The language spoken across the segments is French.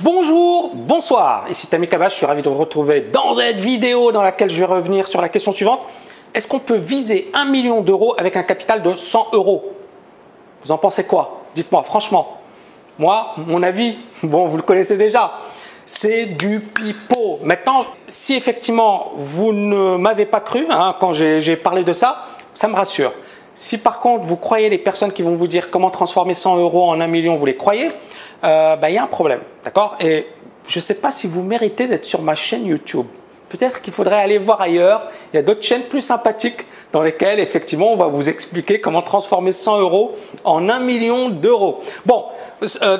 Bonjour, bonsoir, ici Tammy Kabash, je suis ravi de vous retrouver dans cette vidéo dans laquelle je vais revenir sur la question suivante. Est-ce qu'on peut viser 1 million d'euros avec un capital de 100 euros? Vous en pensez quoi? Dites-moi franchement. Moi, mon avis, bon, vous le connaissez déjà, c'est du pipeau. Maintenant, si effectivement vous ne m'avez pas cru quand j'ai parlé de ça, ça me rassure. Si par contre vous croyez les personnes qui vont vous dire comment transformer 100 euros en 1 million, vous les croyez, y a un problème, d'accord? Et je ne sais pas si vous méritez d'être sur ma chaîne YouTube. Peut-être qu'il faudrait aller voir ailleurs. Il y a d'autres chaînes plus sympathiques dans lesquelles effectivement on va vous expliquer comment transformer 100 euros en 1 million d'euros. Bon,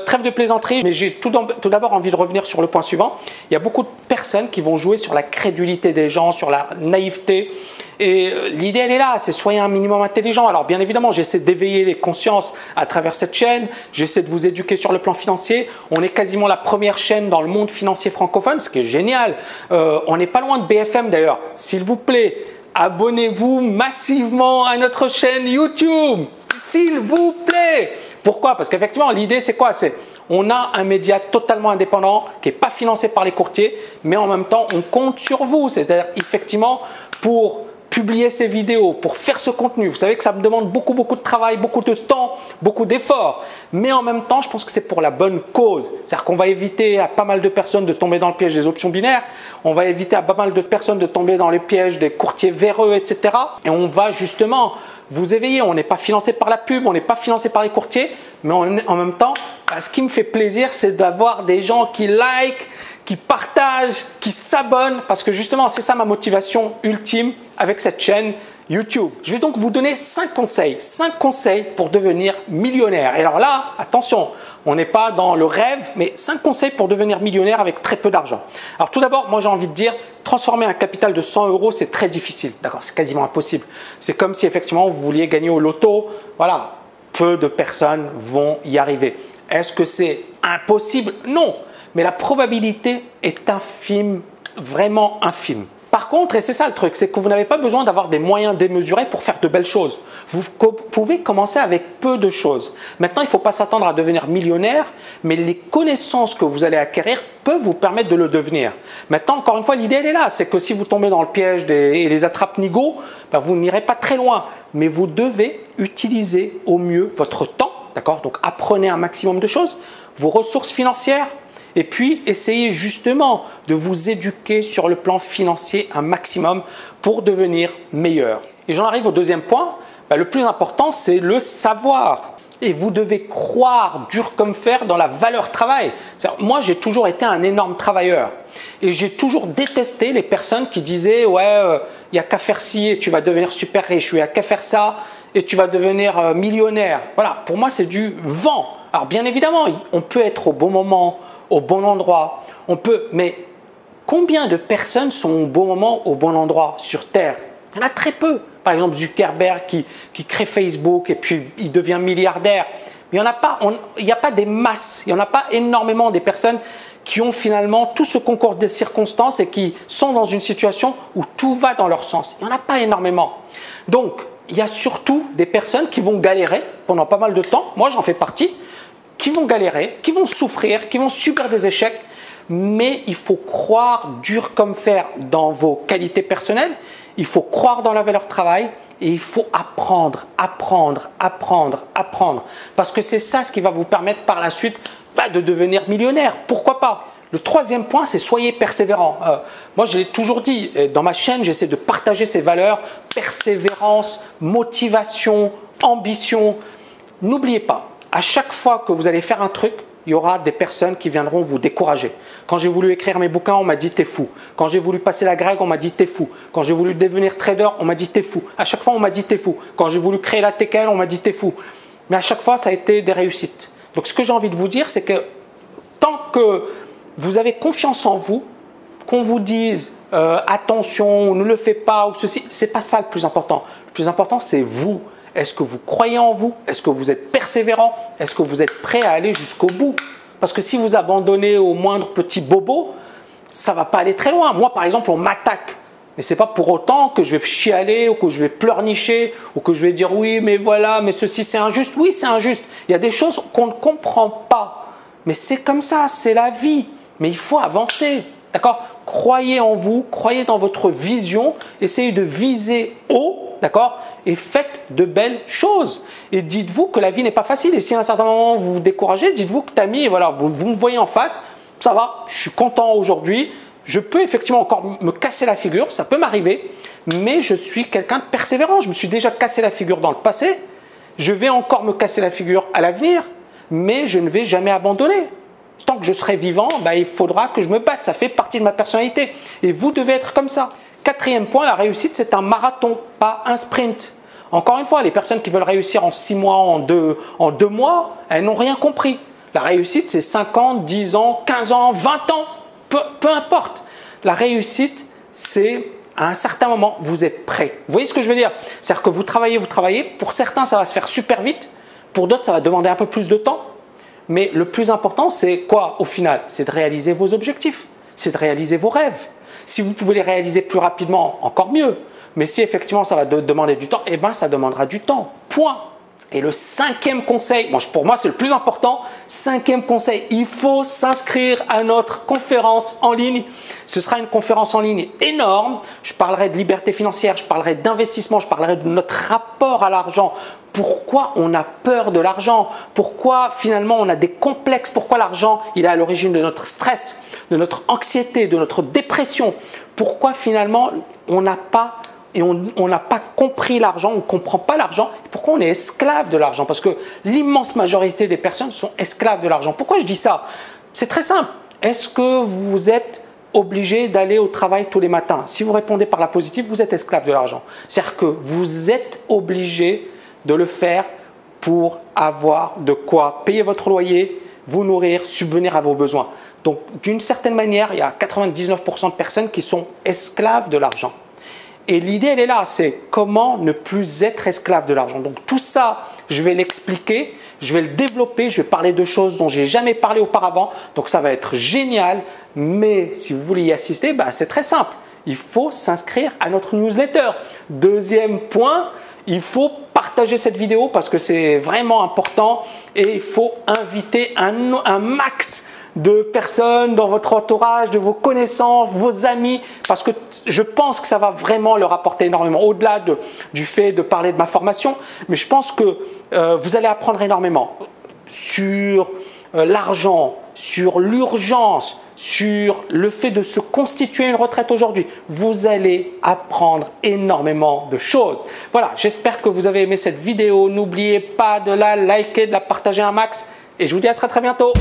trêve de plaisanterie, mais j'ai tout d'abord envie de revenir sur le point suivant. Il y a beaucoup de personnes qui vont jouer sur la crédulité des gens, sur la naïveté. Et l'idée, elle est là, c'est soyez un minimum intelligent. Alors bien évidemment, j'essaie d'éveiller les consciences à travers cette chaîne. J'essaie de vous éduquer sur le plan financier. On est quasiment la première chaîne dans le monde financier francophone, ce qui est génial. On n'est pas loin de BFM d'ailleurs. S'il vous plaît, abonnez-vous massivement à notre chaîne YouTube. S'il vous plaît. Pourquoi? Parce qu'effectivement, l'idée, c'est quoi? C'est on a un média totalement indépendant qui n'est pas financé par les courtiers, mais en même temps, on compte sur vous. C'est-à-dire, effectivement, pour publier ces vidéos, pour faire ce contenu. Vous savez que ça me demande beaucoup de travail, beaucoup de temps, beaucoup d'efforts. Mais en même temps, je pense que c'est pour la bonne cause. C'est-à-dire qu'on va éviter à pas mal de personnes de tomber dans le piège des options binaires. On va éviter à pas mal de personnes de tomber dans les pièges des courtiers véreux, etc. Et on va justement vous éveiller. On n'est pas financé par la pub, on n'est pas financé par les courtiers. Mais en même temps, ce qui me fait plaisir, c'est d'avoir des gens qui like, qui partagent, qui s'abonnent, parce que justement, c'est ça ma motivation ultime avec cette chaîne YouTube. Je vais donc vous donner 5 conseils pour devenir millionnaire. Et alors là, attention, on n'est pas dans le rêve, mais 5 conseils pour devenir millionnaire avec très peu d'argent. Alors tout d'abord, moi j'ai envie de dire, transformer un capital de 100 euros, c'est très difficile. D'accord, c'est quasiment impossible. C'est comme si effectivement vous vouliez gagner au loto. Voilà, peu de personnes vont y arriver. Est-ce que c'est impossible? Non. Mais la probabilité est infime, vraiment infime. Par contre, et c'est ça le truc, c'est que vous n'avez pas besoin d'avoir des moyens démesurés pour faire de belles choses. Vous pouvez commencer avec peu de choses. Maintenant, il ne faut pas s'attendre à devenir millionnaire, mais les connaissances que vous allez acquérir peuvent vous permettre de le devenir. Maintenant, encore une fois, l'idée elle est là, c'est que si vous tombez dans le piège et les attrape-nigauds, vous n'irez pas très loin. Mais vous devez utiliser au mieux votre temps, d'accord? Donc, apprenez un maximum de choses, vos ressources financières, et puis, essayez justement de vous éduquer sur le plan financier un maximum pour devenir meilleur. Et j'en arrive au deuxième point. Le plus important, c'est le savoir. Et vous devez croire dur comme fer dans la valeur travail. Moi, j'ai toujours été un énorme travailleur. Et j'ai toujours détesté les personnes qui disaient « Ouais, il n'y a qu'à faire ci et tu vas devenir super riche. Il n'y a qu'à faire ça et tu vas devenir millionnaire. » Voilà, pour moi, c'est du vent. Alors, bien évidemment, on peut être au bon moment, au bon endroit, mais combien de personnes sont au bon moment, au bon endroit sur Terre? Il y en a très peu. Par exemple, Zuckerberg qui crée Facebook et puis il devient milliardaire. Mais il n'y a pas des masses, il n'y en a pas énormément des personnes qui ont finalement tout ce concours de circonstances et qui sont dans une situation où tout va dans leur sens. Il n'y en a pas énormément. Donc, il y a surtout des personnes qui vont galérer pendant pas mal de temps. Moi, j'en fais partie. Qui vont galérer, qui vont souffrir, qui vont subir des échecs, mais il faut croire dur comme fer dans vos qualités personnelles, il faut croire dans la valeur travail et il faut apprendre. Parce que c'est ça ce qui va vous permettre par la suite de devenir millionnaire. Pourquoi pas? Le troisième point, c'est soyez persévérant. Moi, je l'ai toujours dit, dans ma chaîne, j'essaie de partager ces valeurs, persévérance, motivation, ambition. N'oubliez pas, à chaque fois que vous allez faire un truc, il y aura des personnes qui viendront vous décourager. Quand j'ai voulu écrire mes bouquins, on m'a dit t'es fou. Quand j'ai voulu passer la grecque, on m'a dit t'es fou. Quand j'ai voulu devenir trader, on m'a dit t'es fou. À chaque fois, on m'a dit t'es fou. Quand j'ai voulu créer la TKL, on m'a dit t'es fou. Mais à chaque fois, ça a été des réussites. Donc, ce que j'ai envie de vous dire, c'est que tant que vous avez confiance en vous, qu'on vous dise attention, ne le fais pas ou ceci, c'est pas ça le plus important. Le plus important, c'est vous. Est-ce que vous croyez en vous? Est-ce que vous êtes persévérant? Est-ce que vous êtes prêt à aller jusqu'au bout? Parce que si vous abandonnez au moindre petit bobo, ça ne va pas aller très loin. Moi, par exemple, on m'attaque. Mais ce n'est pas pour autant que je vais chialer ou que je vais pleurnicher ou que je vais dire oui, mais voilà, mais ceci c'est injuste. Oui, c'est injuste. Il y a des choses qu'on ne comprend pas. Mais c'est comme ça, c'est la vie. Mais il faut avancer. D'accord? Croyez en vous, croyez dans votre vision, essayez de viser haut, d'accord? Et faites de belles choses. Et dites-vous que la vie n'est pas facile. Et si à un certain moment vous vous découragez, dites-vous que Tammy, voilà, vous me voyez en face, ça va, je suis content aujourd'hui. Je peux effectivement encore me casser la figure, ça peut m'arriver, mais je suis quelqu'un de persévérant. Je me suis déjà cassé la figure dans le passé, je vais encore me casser la figure à l'avenir, mais je ne vais jamais abandonner. Tant que je serai vivant, il faudra que je me batte, ça fait partie de ma personnalité. Et vous devez être comme ça. Quatrième point, la réussite, c'est un marathon, pas un sprint. Encore une fois, les personnes qui veulent réussir en 6 mois, en 2 mois, elles n'ont rien compris. La réussite, c'est 5 ans, 10 ans, 15 ans, 20 ans, peu importe. La réussite, c'est à un certain moment, vous êtes prêt. Vous voyez ce que je veux dire? C'est-à-dire que vous travaillez. Pour certains, ça va se faire super vite. Pour d'autres, ça va demander un peu plus de temps. Mais le plus important, c'est quoi au final? C'est de réaliser vos objectifs, c'est de réaliser vos rêves. Si vous pouvez les réaliser plus rapidement, encore mieux. Mais si effectivement ça va demander du temps, ça demandera du temps. Point. Et le cinquième conseil, pour moi c'est le plus important, cinquième conseil, il faut s'inscrire à notre conférence en ligne. Ce sera une conférence en ligne énorme. Je parlerai de liberté financière, je parlerai d'investissement, je parlerai de notre rapport à l'argent. Pourquoi on a peur de l'argent? Pourquoi finalement on a des complexes? Pourquoi l'argent il est à l'origine de notre stress, de notre anxiété, de notre dépression? Pourquoi finalement on n'a pas compris l'argent, on ne comprend pas l'argent? Pourquoi on est esclave de l'argent? Parce que l'immense majorité des personnes sont esclaves de l'argent. Pourquoi je dis ça? C'est très simple. Est-ce que vous êtes obligé d'aller au travail tous les matins? Si vous répondez par la positive, vous êtes esclave de l'argent. C'est-à-dire que vous êtes obligé de le faire pour avoir de quoi payer votre loyer, vous nourrir, subvenir à vos besoins. Donc, d'une certaine manière, il y a 99% de personnes qui sont esclaves de l'argent. Et l'idée, elle est là, c'est comment ne plus être esclave de l'argent. Donc, tout ça, je vais l'expliquer, je vais le développer, je vais parler de choses dont je n'ai jamais parlé auparavant. Donc, ça va être génial. Mais si vous voulez y assister, c'est très simple. Il faut s'inscrire à notre newsletter. Deuxième point, il faut partager cette vidéo parce que c'est vraiment important et il faut inviter un max de personnes dans votre entourage, de vos connaissances, vos amis, parce que je pense que ça va vraiment leur apporter énormément, au-delà du fait de parler de ma formation, mais je pense que vous allez apprendre énormément sur l'argent, sur l'urgence, sur le fait de se constituer une retraite aujourd'hui. Vous allez apprendre énormément de choses. Voilà, j'espère que vous avez aimé cette vidéo. N'oubliez pas de la liker, de la partager un max et je vous dis à très bientôt.